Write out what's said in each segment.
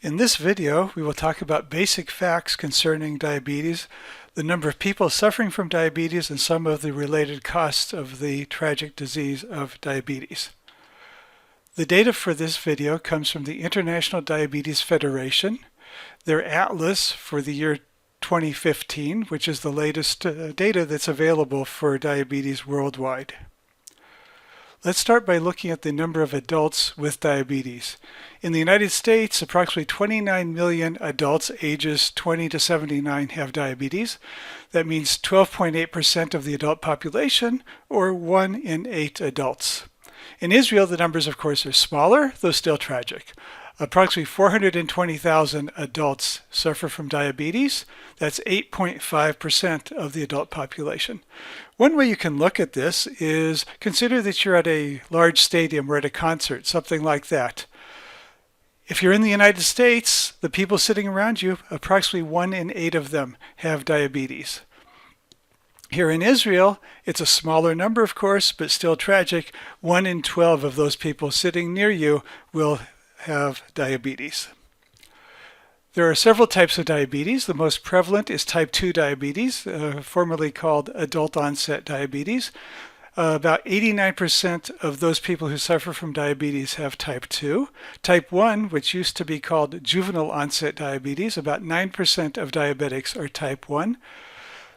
In this video, we will talk about basic facts concerning diabetes, the number of people suffering from diabetes, and some of the related costs of the tragic disease of diabetes. The data for this video comes from the International Diabetes Federation, their atlas for the year 2015, which is the latest data that's available for diabetes worldwide. Let's start by looking at the number of adults with diabetes. In the United States, approximately 29 million adults ages 20 to 79 have diabetes. That means 12.8% of the adult population, or 1 in 8 adults. In Israel, the numbers, of course, are smaller, though still tragic. Approximately 420,000 adults suffer from diabetes. That's 8.5% of the adult population. One way you can look at this is consider that you're at a large stadium or at a concert, something like that. If you're in the United States, the people sitting around you, approximately 1 in 8 of them have diabetes. Here in Israel, it's a smaller number, of course, but still tragic. 1 in 12 of those people sitting near you will have diabetes. There are several types of diabetes. The most prevalent is type 2 diabetes, formerly called adult onset diabetes. About 89% of those people who suffer from diabetes have type 2. Type 1, which used to be called juvenile onset diabetes, about 9% of diabetics are type 1.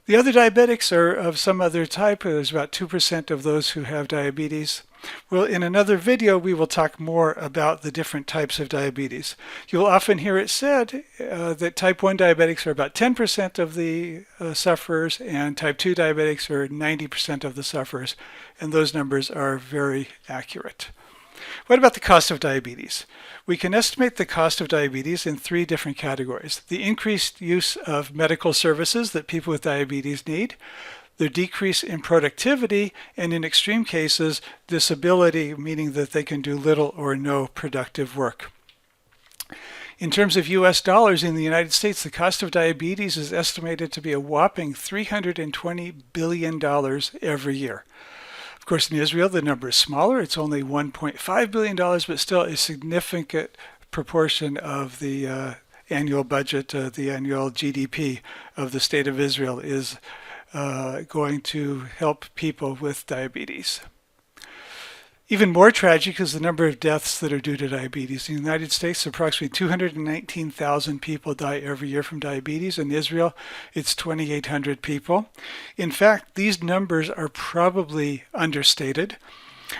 The other diabetics are of some other type. There's about 2% of those who have diabetes. Well, in another video, we will talk more about the different types of diabetes. You'll often hear it said that type 1 diabetics are about 10% of the sufferers, and type 2 diabetics are 90% of the sufferers, and those numbers are very accurate. What about the cost of diabetes? We can estimate the cost of diabetes in 3 different categories: the increased use of medical services that people with diabetes need, the decrease in productivity, and in extreme cases, disability, meaning that they can do little or no productive work. In terms of US dollars in the United States, the cost of diabetes is estimated to be a whopping $320 billion every year. Of course, in Israel, the number is smaller. It's only $1.5 billion, but still a significant proportion of the annual budget, the annual GDP of the state of Israel is going to help people with diabetes. Even more tragic is the number of deaths that are due to diabetes. In the United States, approximately 219,000 people die every year from diabetes. In Israel, it's 2,800 people. In fact, these numbers are probably understated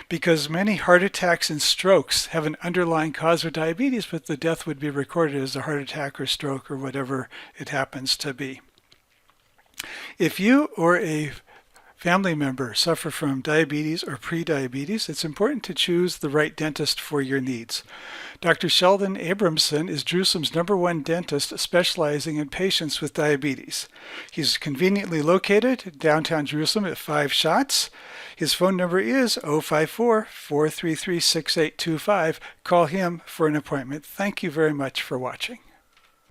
because many heart attacks and strokes have an underlying cause of diabetes, but the death would be recorded as a heart attack or stroke or whatever it happens to be. If you or a family member suffer from diabetes or prediabetes, it's important to choose the right dentist for your needs. Dr. Sheldon Abramson is Jerusalem's #1 dentist specializing in patients with diabetes. He's conveniently located in downtown Jerusalem at 5 Shots. His phone number is 054-433-6825. Call him for an appointment. Thank you very much for watching.